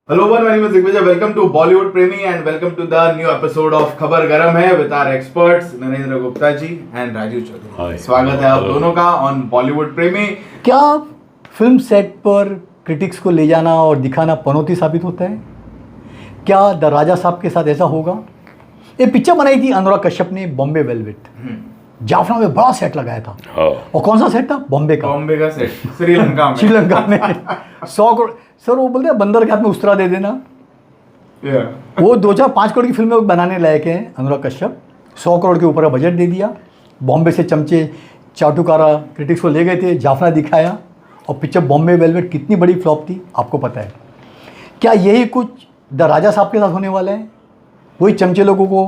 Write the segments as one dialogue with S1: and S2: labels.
S1: Hello everyone, my name is Digvijay. Welcome to Bollywood Premi and welcome to the new episode of खबर गरम है with our experts Narendra Gupta ji and Rajiv Chaudhary. स्वागत है आप दोनों का on Bollywood Premi.
S2: क्या फिल्म सेट पर क्रिटिक्स को ले जाना और दिखाना पनौती साबित होता है? क्या द राजा साहब के साथ ऐसा होगा? ये पिक्चर बनाई थी अनुराग कश्यप ने, बॉम्बे वेलवेट. जाफना में बड़ा सेट लगाया था. और कौन सा सेट था? बॉम्बे का सेट, श्रीलंका में 100 करोड़. सर वो बोलते हैं बंदर के हाथ में उस्तरा दे देना. वो 2-4-5 करोड़ की फिल्में बनाने लायक हैं अनुराग कश्यप. 100 करोड़ के ऊपर का बजट दे दिया. बॉम्बे से चमचे चाटुकारा क्रिटिक्स को ले गए थे, जाफना दिखाया और पिक्चर बॉम्बे वेलवेट कितनी बड़ी फ्लॉप थी आपको पता है. क्या यही कुछ द राजा साहब के साथ होने वाला है? वही चमचे लोगों को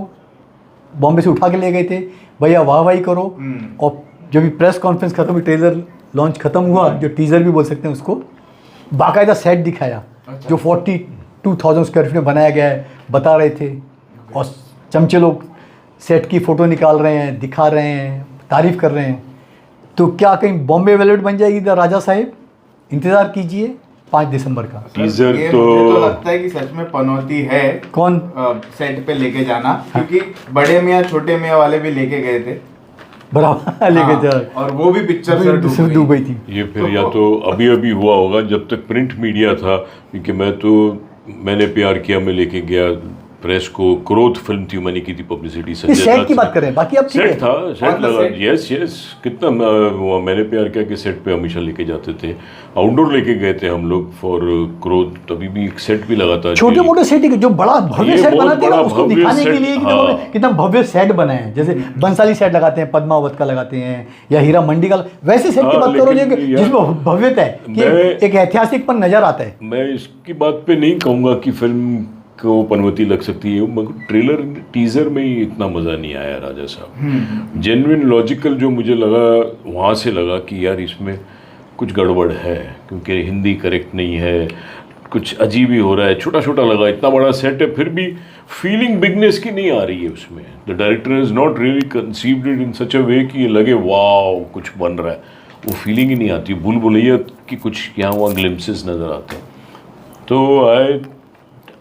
S2: बॉम्बे से उठा के ले गए थे, भैया वाहवाही करो. और जब भी प्रेस कॉन्फ्रेंस खत्म हुई, ट्रेलर लॉन्च खत्म हुआ, जो टीज़र भी बोल सकते हैं उसको, बाकायदा सेट दिखाया. अच्छा. जो 42,000 स्क्वायर फीट में बनाया गया है बता रहे थे. और चमचे लोग सेट की फ़ोटो निकाल रहे हैं, दिखा रहे हैं, तारीफ़ कर रहे हैं. तो क्या कहीं बॉम्बे वेलवेट बन जाएगी द राजा साहेब? इंतज़ार कीजिए 5 दिसंबर का
S1: टीजर. तो लगता है कि सच में पनौती है.
S2: कौन
S1: सेट पे लेके जाना, क्योंकि बड़े मियाँ छोटे मियाँ वाले भी लेके गए थे
S2: बराबर लेके जा.
S1: और वो भी पिक्चर
S2: सिर्फ डूब गई थी.
S3: ये फिर या तो अभी हुआ होगा जब तक प्रिंट मीडिया था, क्योंकि मैंने प्यार किया में लेके गया प्रेस को. क्रोध फिल्म थी, मैंने की थी पब्लिसिटी.
S2: सेट की बात कर रहे हैं, बाकी अब
S3: सेट था, सेट लगा. यस कितना मैंने प्यार किया कि सेट पे हमेशा लेके जाते थे. आउटडोर लेके गए थे हम लोग फॉर क्रोध. तभी भी एक सेट भी लगा था.
S2: छोटे मोटे सेट ही जो बड़ा भव्य सेट बनाते हैं उसको दिखाने के लिए कितना भव्य सेट बनाए हैं. जैसे बंसाली सेट लगाते हैं, पद्मावत का लगाते हैं, या हीरा मंडी का. वैसे सेट की बात करो जिसमें भव्यता है कि एक ऐतिहासिक पर नजर आता है.
S3: मैं इसकी बात पे नहीं कहूँगा कि फिल्म को पनवती लग सकती है, मगर ट्रेलर टीजर में ही इतना मज़ा नहीं आया राजा साहब. जेन्युइन लॉजिकल जो मुझे लगा वहाँ से लगा कि यार इसमें कुछ गड़बड़ है, क्योंकि हिंदी करेक्ट नहीं है, कुछ अजीब ही हो रहा है. छोटा छोटा लगा. इतना बड़ा सेट है फिर भी फीलिंग बिगनेस की नहीं आ रही है उसमें. The director is not really conceived it in such a way कि ये लगे वाव कुछ बन रहा है. वो फीलिंग ही नहीं आती. भूल भुलैया कि कुछ यहाँ वहाँ ग्लिम्सेस नज़र आते हैं. तो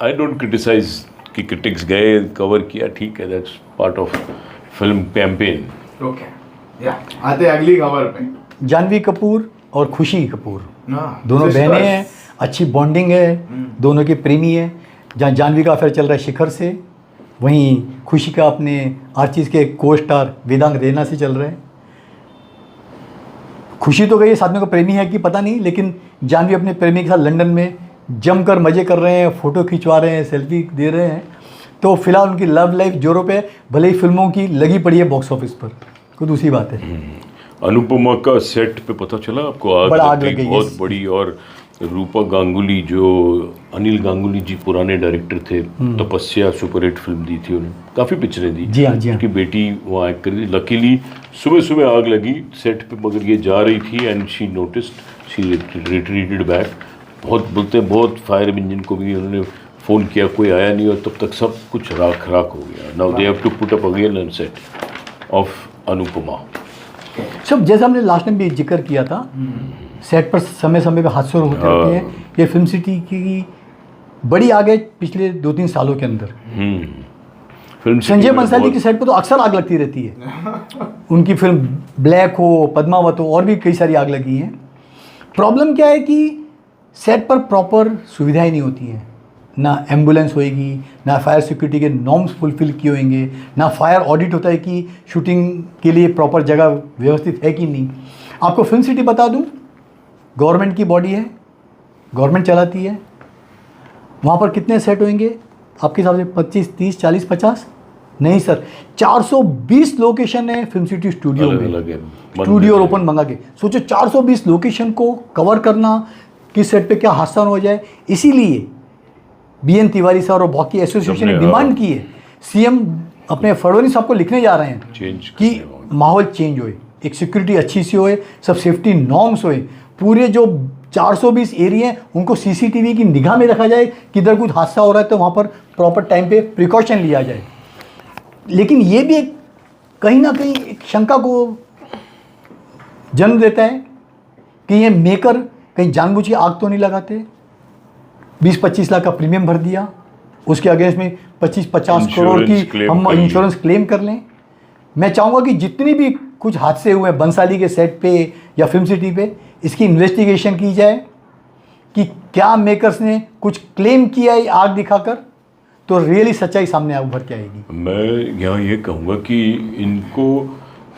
S3: आई डोंट क्रिटिसाइज कि क्रिटिक्स गए, कवर किया, ठीक है, that's part of film campaign.
S1: Okay, आते अगली खबर पे.
S2: जानवी कपूर और खुशी कपूर दोनों बहनें हैं. अच्छी बॉन्डिंग है, दोनों के प्रेमी है. जहाँ जानवी का अफेयर चल रहा है शिखर से, वहीं खुशी का अपने हर चीज़ के को स्टार वेदांग रैना से चल रहा है. खुशी तो गई साथ में को प्रेमी है कि पता नहीं, लेकिन जानवी अपने प्रेमी के साथ लंदन में जमकर मज़े कर रहे हैं, फ़ोटो खिंचवा रहे हैं, सेल्फी दे रहे हैं. तो फिलहाल उनकी लव लाइफ जोरों पे, भले ही फिल्मों की लगी पड़ी है बॉक्स ऑफिस पर, कोई दूसरी बात है.
S3: अनुपमा का सेट पे पता चला आपको आग लग गई बहुत बड़ी. और रूपा गांगुली, जो अनिल गांगुली जी पुराने डायरेक्टर थे, तपस्या सुपरहिट फिल्म दी थी उन्हें, काफ़ी पिक्चरें दी.
S2: जी हाँ.
S3: उनकी बेटी वहाँ एक्ट करी थी. लकीली सुबह आग लगी सेट पे, मगर ये जा रही थी and she noticed, she retreated back. बहुत फायर इंजन को भी उन्होंने फ़ोन किया, कोई आया नहीं, और तब तक सब कुछ राख हो गया. Now they have to put up again an set of अनुपमा.
S2: सब जैसे हमने लास्ट टाइम भी जिक्र किया था, सेट पर समय पे हादसे होते रहते हैं. ये फिल्म सिटी की बड़ी आग है पिछले 2-3 सालों के अंदर. संजय बंसाली की सेट पर तो अक्सर आग लगती रहती है. उनकी फिल्म ब्लैक हो, पद्मावत हो, और भी कई सारी आग लगी हैं. प्रॉब्लम क्या है कि सेट पर प्रॉपर सुविधाएं नहीं होती हैं. ना एम्बुलेंस होएगी, ना फायर सिक्योरिटी के नॉर्म्स फुलफिल किए होंगे, ना फायर ऑडिट होता है कि शूटिंग के लिए प्रॉपर जगह व्यवस्थित है कि नहीं. आपको फिल्म सिटी बता दूं, गवर्नमेंट की बॉडी है, गवर्नमेंट चलाती है. वहाँ पर कितने सेट होंगे आपके हिसाब से? 25, 30, 40, 50? नहीं सर, 420 लोकेशन है फिल्म सिटी स्टूडियो में. स्टूडियो और ओपन मंगा के सोचो 420 लोकेशन को कवर करना, किस सेट पे क्या हादसा हो जाए. इसीलिए BN तिवारी सर और बाकी एसोसिएशन ने डिमांड की है, सीएम अपने फडणवीस साहब को लिखने जा रहे हैं कि माहौल चेंज होए, एक सिक्योरिटी अच्छी सी होए, सब सेफ्टी नॉर्म्स होए. पूरे जो 420 एरिया हैं उनको CCTV की निगाह में रखा जाए, किधर कुछ हादसा हो रहा है तो वहाँ पर प्रॉपर टाइम पे प्रिकॉशन लिया जाए. लेकिन ये भी एक कहीं ना कहीं एक शंका को जन्म देता है कि ये मेकर कहीं जानबूझ के आग तो नहीं लगाते. 20-25 लाख का प्रीमियम भर दिया, उसके अगेंस्ट में 25-50 करोड़ की हम इंश्योरेंस क्लेम कर लें। मैं चाहूँगा कि जितनी भी कुछ हादसे हुए हैं बंसाली के सेट पे या फिल्म सिटी पे, इसकी इन्वेस्टिगेशन की जाए कि क्या मेकर्स ने कुछ क्लेम किया है आग दिखाकर, तो रियली सच्चाई सामने उभर के आएगी।
S3: मैं यहाँ ये कहूँगा कि इनको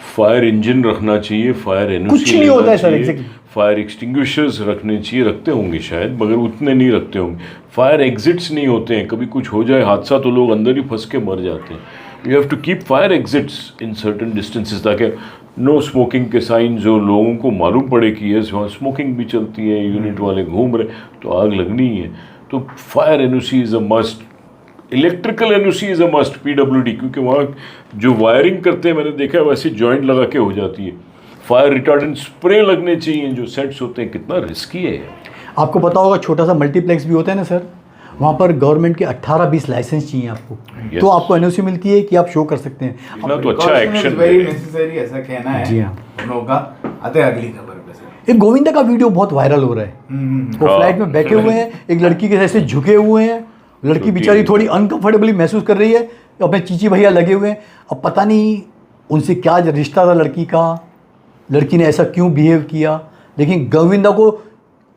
S3: फायर इंजन रखना चाहिए, फायर एनओसी
S2: कुछ नहीं होता है सर, एग्जैक्टली।
S3: फायर एक्सटिंग्विशर्स रखने चाहिए, रखते होंगे शायद, मगर उतने नहीं रखते होंगे। फायर एग्जिट्स नहीं होते हैं, कभी कुछ हो जाए हादसा तो लोग अंदर ही फंस के मर जाते हैं। You have to keep fire exits in certain distances, ताकि नो स्मोकिंग के साइन जो लोगों को मालूम पड़े कि यस वहाँ स्मोकिंग भी चलती है, यूनिट वाले घूम रहे तो आग लगनी है। तो fire NOC is a must, electrical NOC is a must, PWD, क्योंकि वहाँ जो वायरिंग करते हैं मैंने देखा है वैसे जॉइंट लगा के हो जाती है। फायर रिटार्डेंट स्प्रे लगने चाहिए जो सेट्स होते हैं, कितना रिस्की है।
S2: आपको पता होगा छोटा सा मल्टीप्लेक्स भी होता है ना सर, वहाँ पर गवर्नमेंट के 18-20 लाइसेंस चाहिए आपको, तो आपको एनओसी मिलती है कि आप शो कर सकते हैं।
S3: इतना तो अच्छा एक्शन
S1: वेरी नेसेसरी, ऐसा कहना है
S2: जी हाँ।
S1: दोनों का। आते हैं अगली खबर पे सर।
S2: एक गोविंदा का वीडियो बहुत वायरल हो रहा है। वो फ्लाइट में बैठे हुए हैं, एक लड़की के ऐसे झुके हुए हैं, लड़की बेचारी थोड़ी अनकंफर्टेबली महसूस कर रही है, अपने चीची भैया लगे हुए हैं। अब पता नहीं उनसे क्या रिश्ता था लड़की का, लड़की ने ऐसा क्यों बिहेव किया, लेकिन गोविंदा को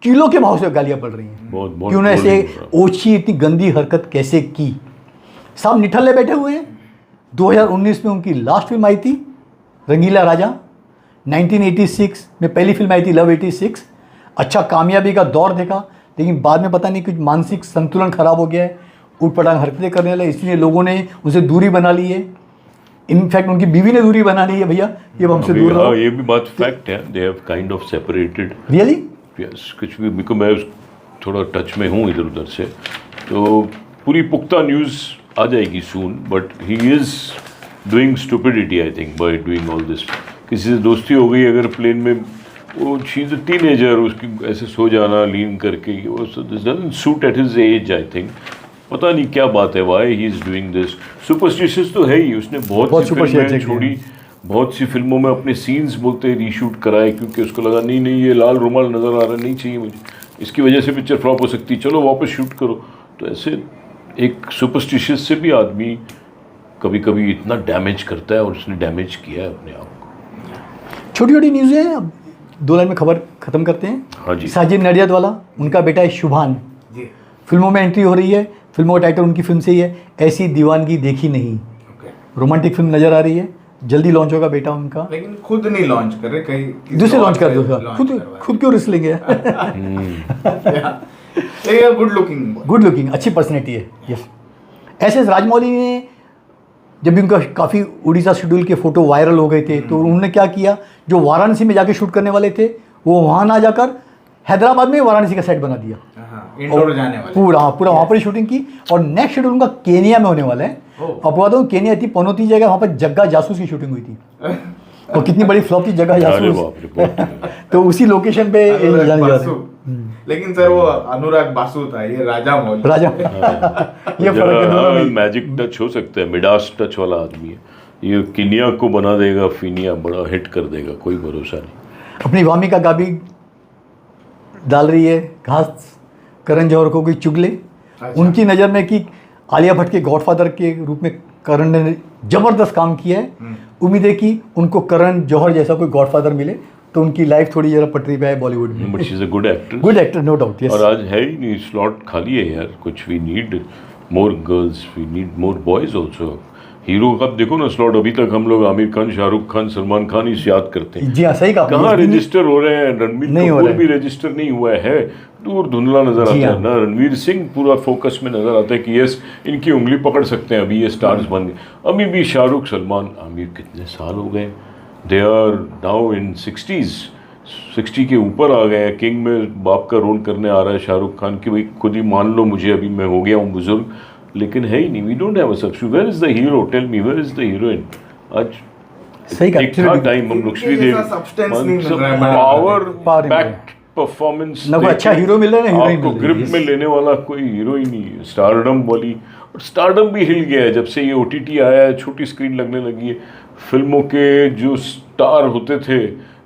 S2: किलो के भाव से गालियाँ पड़ रही हैं कि उन्होंने ऐसे ओछी इतनी गंदी हरकत कैसे की। साहब निठल्ले बैठे हुए हैं। 2019 में उनकी लास्ट फिल्म आई थी रंगीला राजा, 1986 में पहली फिल्म आई थी लव 86। अच्छा कामयाबी का दौर देखा, लेकिन बाद में पता नहीं कुछ मानसिक संतुलन खराब हो गया है, उठपटांग हरकतें करने लगे, इसलिए लोगों ने उनसे दूरी बना ली है। इनफैक्ट उनकी बीवी ने दूरी बना ली है, भैया ये हमसे दूर रहो।
S3: ये भी बात फैक्ट है, they have kind of separated.
S2: Really?
S3: Yes, कुछ भी, बिकॉज मैं थोड़ा टच में हूँ इधर उधर से, तो पूरी पुख्ता न्यूज़ आ जाएगी soon. But he is doing stupidity I think by doing all this. किसी से दोस्ती हो गई अगर प्लेन में, वो शी इज़ अ टीनेजर, उसकी ऐसे सो जाना लीन करके, वो this doesn't suit at his age I think. पता नहीं क्या बात है, why he is doing this. Superstitious तो है ही, उसने बहुत सी फिल्में छोड़ी, बहुत सी फिल्मों में अपने सीन्स बोलते रीशूट कराए, क्योंकि उसको लगा नहीं ये लाल रुमाल नज़र आ रहा नहीं चाहिए मुझे, इसकी वजह से पिक्चर फ्लॉप हो सकती, चलो वापस शूट करो। तो ऐसे एक सुपरस्टिशियस से भी आदमी कभी कभी इतना डैमेज करता है, और उसने डैमेज किया है अपने आप को।
S2: छोटी छोटी न्यूज़ है, अब 2 लाइन में खबर खत्म करते हैं।
S3: हाँ जी।
S2: साजिद नडियाद वाला, उनका बेटा है शुभान, फिल्मों में एंट्री हो रही है। फिल्मों का टाइटल उनकी फिल्म से ही है, ऐसी दीवानगी देखी नहीं। रोमांटिक फिल्म नजर आ रही है, जल्दी लॉन्च होगा बेटा उनका।
S1: लेकिन खुद नहीं लॉन्च कर रहे, कहीं
S2: दूसरे लॉन्च कर दो सर, खुद क्यों रिस्क लेंगे? गुड लुकिंग, अच्छी पर्सनैलिटी है। यस, एस राजमौली ने जब भी उनका काफ़ी उड़ीसा शेड्यूल के फोटो वायरल हो गए थे, तो उन्होंने क्या किया, जो वाराणसी में जाके शूट करने वाले थे वो वहाँ ना जाकर हैदराबाद में वाराणसी का सेट बना दिया,
S1: इंडोर जाने वाले
S2: पूरा वहाँ पर शूटिंग की। और नेक्स्ट शेड्यूल उनका केनिया में होने वाला है। आपको बता दूँ केनिया इतनी पनौती जगह, वहाँ पर जग्गा जासूस की शूटिंग हुई थी, और कितनी बड़ी फ्लॉप थी जग्गा जासूस। तो उसी लोकेशन पे जाने जा रहे हैं।
S1: लेकिन सर वो अनुराग बासु था, ये राजा मौली।
S2: ये फर्क है,
S3: मैजिक टच हो सकता है, मिडास टच वाला आदमी है ये। किनिया को बना देगा फिनिया, बड़ा हिट कर देगा, कोई भरोसा नहीं।
S2: अपनी वामी का गाबी डाल रही है घास करण जौहर को कोई चुगले। उनकी नज़र में कि आलिया भट्ट के गॉडफादर के रूप में करण ने ज़बरदस्त काम किया है। उम्मीद है कि उनको करण जौहर जैसा कोई गॉडफादर मिले तो उनकी लाइफ थोड़ी जरा पटरी पे है बॉलीवुड में।
S3: But she is a good actor,
S2: no doubt.
S3: और आज है ही नहीं, स्लॉट खाली है यार कुछ। We need more girls, we need more boys also. Hero का देखो ना स्लॉट, अभी तक हम लोग आमिर खान, शाहरुख खान, सलमान खान ही याद करते हैं।
S2: जी हाँ, सही कहा।
S3: कहाँ रजिस्टर हो रहे हैं? रणबीर कपूर भी रजिस्टर नहीं हुआ है, दूर धुंधला नजर आता है ना। रणवीर सिंह पूरा फोकस में नजर आता है कि यस इनकी उंगली पकड़ सकते हैं, अभी ये स्टार्स बन गए। अभी भी शाहरुख, सलमान, आमिर कितने साल हो गए, दे आर नाउ इन 60 के ऊपर आ गए हैं। किंग में बाप का रोल करने आ रहा है शाहरुख खान की, भाई खुद ही मान लो मुझे अभी मैं हो गया हूँ बुजुर्ग, लेकिन है ही नहीं। We don't have a substitute. Where is the hero? Tell me, where is the heroine? आज
S2: सही
S3: ठीक था टाइम, हम लोग श्रीदेवी पावर पैक्ड परफॉर्मेंस,
S2: ना कोई अच्छा हीरो मिल रहा है ना
S3: आपको ग्रिप में लेने वाला कोई हीरो ही नहीं है। स्टारडम वाली, और स्टारडम भी हिल गया है जब से ये OTT आया है, छोटी स्क्रीन लगने लगी है। फिल्मों के जो स्टार होते थे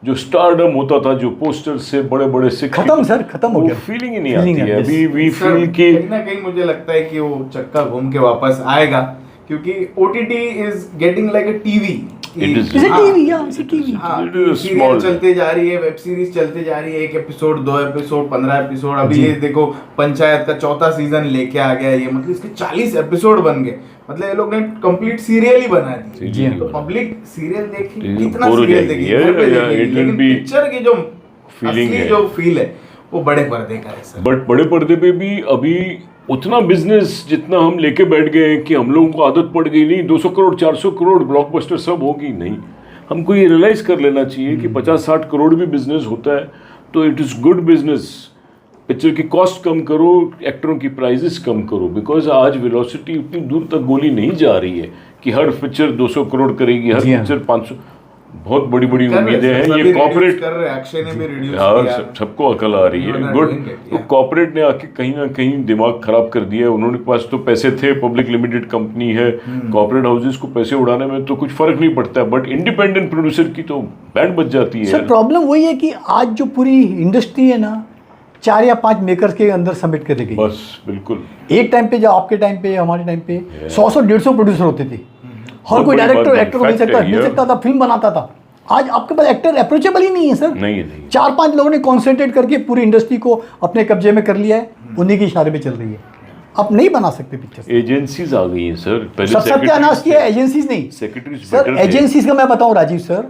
S3: जो स्टारडम होता था, जो पोस्टर से बड़े बड़े से
S2: खत्म सर, खत्म हो गया।
S3: फीलिंग ही नहीं
S2: Feeling
S3: आती
S2: है,
S3: है
S2: yes.
S3: अभी वी
S1: सर,
S3: फील कि
S1: कहीं ना कहीं मुझे लगता है कि वो चक्का घूम के वापस आएगा, क्योंकि OTT is getting like a TV.
S3: It is.
S2: इसे टीवी या इसे TV
S3: It is
S1: serial
S3: small.
S1: चलते जा रही है, वेब सीरीज चलते जा रही है, 1 एपिसोड 2 एपिसोड 15 एपिसोड, अभी ये देखो पंचायत का 4था सीजन लेके आ गया ये, मतलब इसके 40 एपिसोड बन गए, मतलब ये लोग ने कंप्लीट सीरियल ही बना दी।
S3: जी हाँ।
S1: तो पब्लिक सीरियल देखी,
S3: It is
S1: कितना
S3: bored हो
S1: सीरियल
S3: जाएगी,
S1: देखी, घर पे
S3: yeah,
S1: देखेगी,
S3: it will
S1: लेकिन
S3: be
S1: पिक्चर की जो
S3: feeling
S1: असली
S3: है।
S1: जो फील है वो बड़े पर्दे का है सर।
S3: बट बड़े पर्दे पे भी अभी उतना बिजनेस जितना हम लेके बैठ गए हैं कि हम लोगों को आदत पड़ गई, नहीं 200 करोड़ 400 करोड़ ब्लॉकबस्टर सब होगी, नहीं। हमको ये रियलाइज कर लेना चाहिए कि 50-60 करोड़ भी बिजनेस होता है तो it is good business. Picture की कॉस्ट कम करो, एक्टरों की प्राइजेस कम करो, बिकॉज आज वेलोसिटी उतनी दूर तक गोली नहीं जा रही है कि हर पिक्चर 200 करोड़ करेगी, हर
S2: जी हाँ।
S3: पिक्चर 500। बहुत बड़ी बड़ी
S1: कर रहे
S3: उम्मीदें
S1: हैं,
S3: हैं।
S1: सभी
S3: ये
S1: reduce
S3: कॉर्पोरेट
S1: कर रहे हैं, अक्षय ने भी रिड्यूस
S3: यार
S1: किया।
S3: सबको अकल आ रही है,
S1: They are
S3: good.
S1: doing it,
S3: तो
S1: yeah.
S3: कॉर्पोरेट ने आके कहीं ना कहीं दिमाग खराब कर दिया है। उन्होंने पास तो पैसे थे, पब्लिक लिमिटेड कंपनी है, कॉर्पोरेट हाउसेस को पैसे उड़ाने में तो कुछ फर्क नहीं पड़ता है, बट इंडिपेंडेंट प्रोड्यूसर की तो बैंड बज जाती है
S2: सर।
S3: यार।
S2: प्रॉब्लम वही है कि आज जो पूरी इंडस्ट्री है ना, 4 या 5 मेकर्स के अंदर समेट कर गई।
S3: बस बिल्कुल।
S2: एक टाइम पे, जब आपके टाइम पे हमारे टाइम पे 100-150 प्रोड्यूसर होते थे, हर
S3: बहुत
S2: कोई
S3: बड़ी
S2: डायरेक्टर
S3: बात है,
S2: एक्टर मिल
S3: fact
S2: सकता
S3: है
S2: मिल
S3: ये।
S2: सकता था, फिल्म बनाता था। आज आपके पास एक्टर अप्रोचेबल ही नहीं है सर।
S3: नहीं नहीं
S2: 4-5 लोगों ने कॉन्सेंट्रेट करके पूरी इंडस्ट्री को अपने कब्जे में कर लिया है, उन्हीं के इशारे पे चल रही है। आप नहीं बना सकते पिक्चर।
S3: एजेंसीज आ गई हैं सर। पहले
S2: सब सत्यानाश किया है, एजेंसीज नहीं
S3: सेक्रेटरीज
S2: सर। एजेंसीज का मैं बताऊं राजीव सर,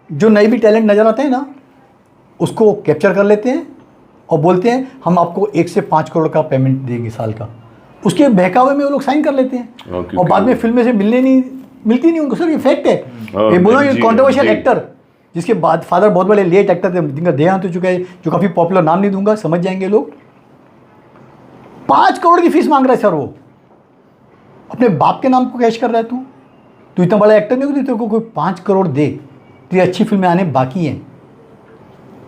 S2: जो नए भी टैलेंट नजर आते हैं ना, उसको कैप्चर कर लेते हैं और बोलते हैं हम आपको 1 से 5 करोड़ का पेमेंट देंगे साल का। उसके बहकावे में वो लोग साइन कर लेते हैं
S3: क्योंकि
S2: और बाद में फिल्में से मिलती नहीं उनको सर। ये फैक्ट है। ये बोलो, ये
S3: जी,
S2: कॉन्ट्रोवर्शियल
S3: जी।
S2: एक्टर जिसके बाद फादर बहुत बड़े लेट एक्टर थे, जिनका देहांत हो चुका है, जो काफ़ी पॉपुलर, नाम नहीं दूंगा, समझ जाएंगे लोग। 5 करोड़ की फीस मांग रहा है सर वो। अपने बाप के नाम को कैश कर रहा है तू इतना बड़ा एक्टर नहीं हो, तेरे को कोई 5 करोड़ दे, तेरी अच्छी फिल्में आने बाकी हैं।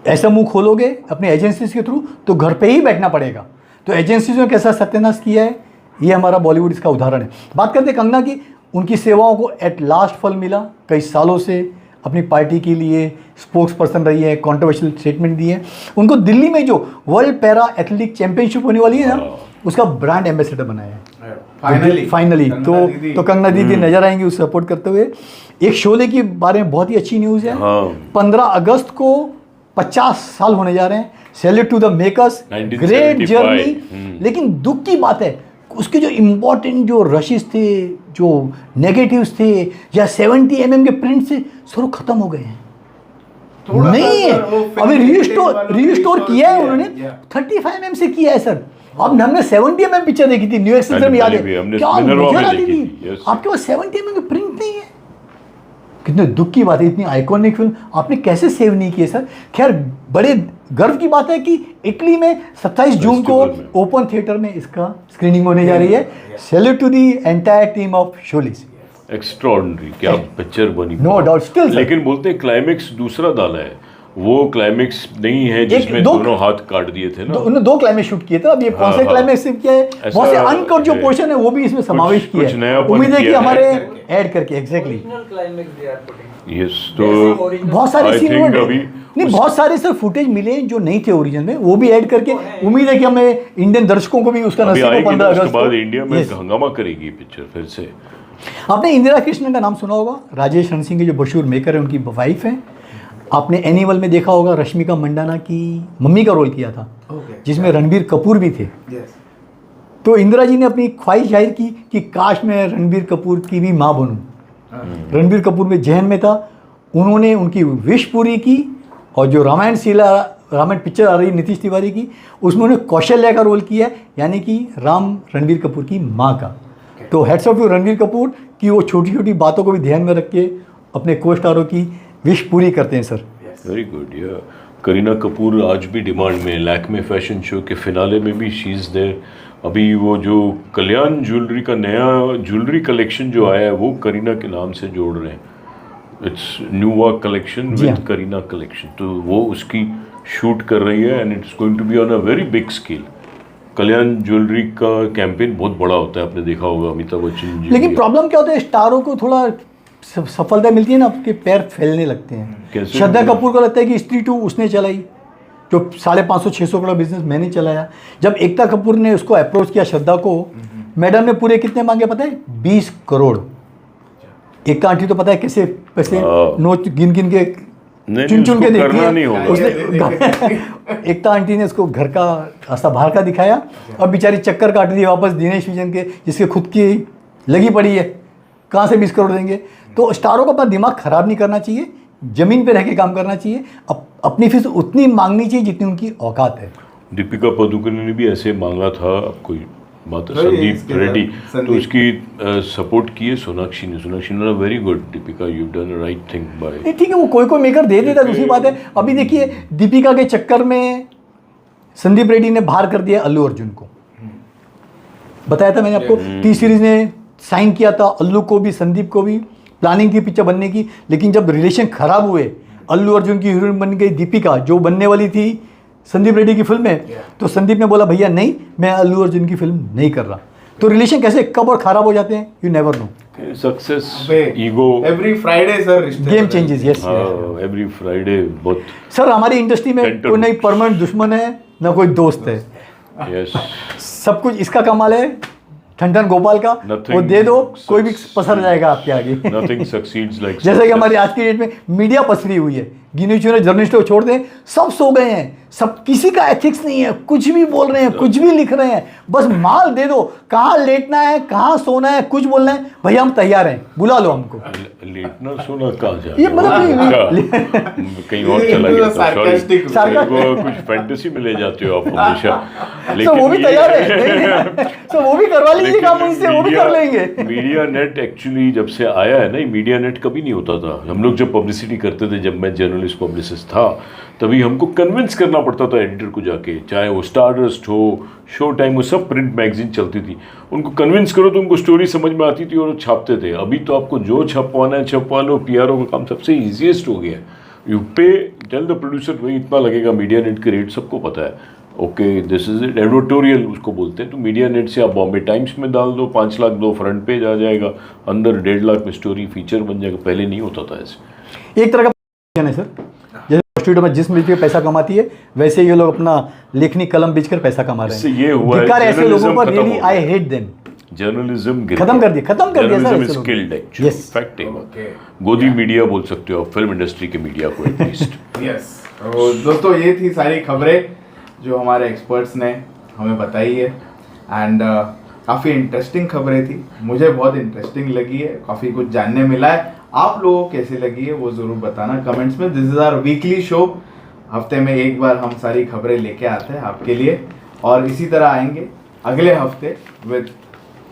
S2: ऐसा मुंह खोलोगे अपने एजेंसीज के थ्रू तो घर पे ही बैठना पड़ेगा। तो एजेंसीज ने कैसा सत्यानाश किया है, ये हमारा बॉलीवुड इसका उदाहरण है। बात करते कंगना की, उनकी सेवाओं को एट लास्ट फल मिला। कई सालों से अपनी पार्टी के लिए स्पोक्स पर्सन रही है, कंट्रोवर्शियल स्टेटमेंट दिए हैं। उनको दिल्ली में जो वर्ल्ड पैरा एथलेटिक चैंपियनशिप होने वाली है ना, उसका ब्रांड एम्बेसडर बनाया है फाइनली। तो कंगना दीदी नजर आएंगी उसे सपोर्ट करते हुए। एक शोले के बारे में बहुत ही अच्छी न्यूज़ है। 15 अगस्त को 50 साल होने जा रहे हैं। Salute to the makers, great journey. लेकिन दुख की बात है, उसके जो इम्पोर्टेंट जो रशेस थे, जो नेगेटिव्स थे, या 70 mm के प्रिंट से सर खत्म हो गए हैं। नहीं है, अभी रीस्टोर किया है उन्होंने, 35 mm से किया है सर। अब हमने 70 mm पिक्चर देखी थी, न्यू एक्सप्रेस में याद है क्या मजा आती थी। आपके पास 70 mm के प्रिंट नहीं है। कितने दुख की बात है, इतनी आइकॉनिक फिल्म आपने कैसे सेव नहीं की है सर। खैर, बड़े गर्व की बात है कि इटली में 27 जून को ओपन थिएटर में इसका स्क्रीनिंग होने जा रही है। Salute to the entire team of Sholay.
S3: Extraordinary, क्या पिक्चर बनी,
S2: नो डाउट स्टिल।
S3: लेकिन बोलते हैं क्लाइमेक्स दूसरा डाला है, वो क्लाइमेक्स नहीं है जिसमें दोनों हाथ काट दिए थे ना।
S2: उन्होंने 2 क्लाइमेक्स शूट किए थे। अब ये कौन से क्लाइमेक्स किया है, बहुत से अनकट जो पोर्शन है वो भी इसमें समावेश किया है। उम्मीद है कि हमारे ऐड करके एग्जैक्टली
S3: यस। तो
S2: बहुत सारे सीन नहीं, बहुत सारे सर फुटेज मिले जो नहीं थे ओरिजिनल में, वो भी ऐड करके उम्मीद है कि हमें इंडियन दर्शकों को भी उसका नसीब हो। 15 अगस्त
S3: बाद इंडिया में हंगामा करेगी पिक्चर फिर से।
S2: आपने इंदिरा कृष्णन का नाम सुना होगा, राजेश रण सिंह के जो मशहूर मेकर है, उनकी वाइफ है। आपने एनिमल में देखा होगा, रश्मिका मंडाना की मम्मी का रोल किया था, जिसमें रणबीर कपूर भी थे। तो इंदिरा जी ने अपनी ख्वाहिश जाहिर की कि काश मैं रणबीर कपूर की भी माँ बनूं। रणबीर कपूर में जहन में था, उन्होंने उनकी विश पूरी की। और जो रामायण पिक्चर आ रही नीतीश तिवारी की, उसमें उन्होंने कौशल्या का रोल किया, यानी कि राम रणबीर कपूर की माँ का। तो heads off to Ranbir Kapoor कि वो छोटी छोटी बातों को भी ध्यान में रख के अपने को स्टारों की विश पूरी करते हैं सर।
S3: Very good. या करीना कपूर आज भी डिमांड में, लैक्मे फैशन शो के फिनाले में भी शी इज़ देयर। अभी वो जो कल्याण ज्वेलरी का नया ज्वेलरी कलेक्शन जो आया है, वो करीना के नाम से जोड़ रहे हैं। It's new work collection with Kareena collection. तो वो उसकी शूट कर रही है and it's going to be on a very big scale. Kalyan jewellery का कैंपेन बहुत बड़ा होता है, आपने देखा होगा, अमिताभ बच्चन जी।
S2: लेकिन प्रॉब्लम क्या होता है, स्टारों को थोड़ा सफलता मिलती है ना, आपके पैर फैलने लगते हैं।
S3: कैसे?
S2: श्रद्धा कपूर को लगता है कि स्त्री 2 उसने चलाई, जो 550-600 करोड़ बिजनेस मैंने चलाया। जब एकता कपूर ने उसको अप्रोच किया श्रद्धा को, मैडम ने पूरे कितने मांगे पता है? 20 करोड़। एकता आंटी तो पता है कैसे पैसे नोट गिन गिन के चुन चुन के देखती है उसने। एकता आंटी ने उसको घर का रास्ता बाहर का दिखाया, अब बेचारी चक्कर काट रही है वापस दिनेश विजन के, जिसके खुद की लगी पड़ी है, कहाँ से 20 करोड़ देंगे। तो स्टारों को अपना दिमाग खराब नहीं करना चाहिए, जमीन पे रह के काम करना चाहिए, अपनी फीस उतनी मांगनी चाहिए जितनी उनकी औकात है।
S3: दीपिका पादुकोण ने भी ऐसे मांगा था, अब कोई बात है,
S1: तो ये
S3: संदीप
S1: इसके
S3: रेड्डी,
S1: संदीप।
S3: तो उसकी सपोर्ट की है सोनाक्षी ने very good Deepika, you done right thing bye.
S2: नहीं ठीक है, वो कोई मेकर दे देता, दूसरी बात है। अभी देखिए दीपिका के चक्कर में संदीप रेड्डी ने बाहर कर दिया अल्लू अर्जुन को, बताया था मैंने आपको। टी सीरीज ने साइन किया था अल्लू को भी संदीप को भी, प्लानिंग थी पिक्चर बनने की, लेकिन जब रिलेशन खराब हुए, अल्लू अर्जुन की हीरोइन बन गई दीपिका, जो बनने वाली थी संदीप रेड्डी की फिल्म में, तो संदीप ने बोला भैया नहीं, मैं अल्लू अर्जुन की फिल्म नहीं कर रहा। तो रिलेशन कैसे कब और खराब हो जाते हैं, you never know.
S3: Success, ego,
S1: every Friday sir रिश्ते
S2: game changes. Yes
S3: every Friday बहुत।
S2: सर, हमारी इंडस्ट्री में
S3: Center.
S2: कोई नहीं परमानेंट दुश्मन है ना कोई दोस्त है,
S3: यस,
S2: सब कुछ इसका कमाल है ठंडन गोपाल का,
S3: Nothing
S2: वो दे दो कोई भी पसर जाएगा आपके आगे।
S3: नथिंग सक्सीड्स लाइक
S2: जैसे कि हमारी आज की डेट में मीडिया पसरी हुई है, गिने चुने जर्नलिस्टों को छोड़ दें, सब सो गए हैं, सब किसी का एथिक्स नहीं है, कुछ भी बोल रहे हैं, कुछ भी लिख रहे हैं, बस माल दे दो, कहाँ लेटना है, कहाँ सोना है, कुछ बोलना है, भैया हम तैयार हैं, बुला लो हमको।
S3: लेटना सोना कहाँ जा
S2: ये मतलब
S3: कहीं और चला गया था,
S1: sarcastic
S3: सॉरी, कुछ फैंटेसी में ले जाते हो आप हमेशा।
S2: सब वो भी तैयार है, सब वो भी करवा लीजिए काम उनसे, वो भी कर लेंगे।
S3: मीडिया नेट एक्चुअली जब से आया है ना, मीडिया नेट कभी नहीं होता था। हम लोग जब पब्लिसिटी करते थे, जब मैं जर्नलिस्ट पब्लिसिस्ट था, तभी हमको कन्विंस करना पड़ता था एडिटर को जाके, चाहे वो स्टारडस्ट हो, शो टाइम हो, सब प्रिंट मैगजीन चलती थी, उनको कन्विंस करो तो उनको स्टोरी समझ में आती थी और छापते थे। अभी तो आपको जो छपवाना है छपवा लो, पीआरओ का काम सबसे ईजीएस्ट हो गया है। यू पे, टेल द प्रोड्यूसर भाई इतना लगेगा, मीडिया नेट के रेट सबको पता है, okay this is it, editorial उसको बोलते हैं। तो मीडिया नेट से आप बॉम्बे टाइम्स में डाल दो, 5 लाख दो, फ्रंट पेज आ जाएगा, अंदर 1.5 लाख में स्टोरी फीचर बन जाएगा। पहले नहीं होता था ऐसे।
S2: एक तरह का है सर, जैसे स्टूडियो में जिस मिलती है पैसा कमाती है, वैसे ये लोग अपना लेखनी कलम बेचकर पैसा कमा रहे हैं।
S3: इससे ये हुआ है,
S2: धिक्कार ऐसे लोगों पर,
S3: जर्नलिज्म
S2: रियली
S3: खत्म हो
S2: आई हेट देम।
S3: जर्नलिज्म
S2: खत्म कर दिया सर
S3: जर्नलिज्म इज
S2: ऐसे लोग।
S3: Killed actually,
S2: Yes.
S3: फैक्ट है।
S1: Okay.
S3: गोदी मीडिया बोल सकते हो आप, फिल्म इंडस्ट्री के मीडिया को एटलीस्ट।
S1: यस, तो दोस्तों ये थी सारी खबरें जो हमारे एक्सपर्ट्स ने हमें बताई है, एंड काफ़ी इंटरेस्टिंग खबरें थी, मुझे बहुत इंटरेस्टिंग लगी है, काफ़ी कुछ जानने मिला है। आप लोगों को कैसे लगी है वो ज़रूर बताना कमेंट्स में। This is our weekly show, हफ्ते में एक बार हम सारी खबरें लेके आते हैं आपके लिए, और इसी तरह आएंगे अगले हफ्ते विद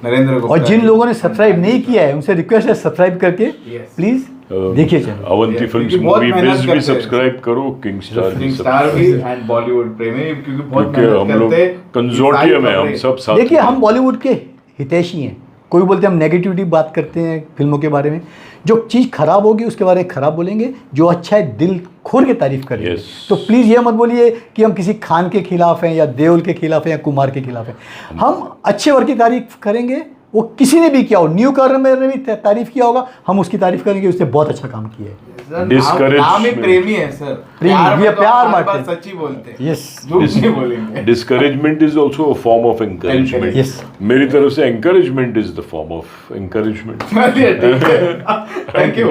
S1: नरेंद्र गुप्ता।
S2: और जिन लोगों ने सब्सक्राइब नहीं किया है उनसे रिक्वेस्ट है सब्सक्राइब करके
S1: Yes.
S2: प्लीज देखिए चैनल
S3: अवंती
S1: Yes,
S3: फिल्म्स
S1: क्योंकि बहुत
S3: मूवी
S1: मेहनत
S3: बिज भी
S1: करते हैं।
S3: सब्सक्राइब करो, किंग स्टार भी
S1: स्टार भी
S3: सब्सक्राइब,
S1: एंड बॉलीवुड प्रेमी, क्योंकि बहुत
S3: क्योंकि
S1: मेहनत
S3: हम लोग
S1: करते हैं।
S3: कंजोर्टियम है, हम
S1: सारी
S3: सब साथ
S2: देखिए
S3: में
S2: हम बॉलीवुड के हितैषी हैं, कोई बोलते हैं हम नेगेटिविटी बात करते हैं फिल्मों के बारे में, जो चीज़ खराब होगी उसके बारे में खराब बोलेंगे, जो अच्छा है दिल खोल के तारीफ करेंगे।
S3: Yes.
S2: तो प्लीज़ ये मत बोलिए कि हम किसी खान के खिलाफ हैं या देओल के खिलाफ हैं या कुमार के खिलाफ हैं। हम अच्छे वर्क की तारीफ करेंगे, वो किसी ने भी किया हो, न्यू कॉर्नर ने भी तारीफ किया होगा, हम उसकी तारीफ करेंगे, उसने बहुत अच्छा काम किया है।
S1: Discouragement। नाम ही प्रेमी है सर,
S2: प्रेमी, ये
S1: तो
S2: प्यार
S1: हर बार
S2: बांटते हैं।
S1: सच ही बोलते हैं,
S2: Yes.
S1: झूठ नहीं बोलेंगे।
S3: Discouragement is also a form of encouragement.
S2: Yes.
S3: मेरी तरफ से encouragement is the form of encouragement.
S1: चलिए ठीक है, थैंक यू।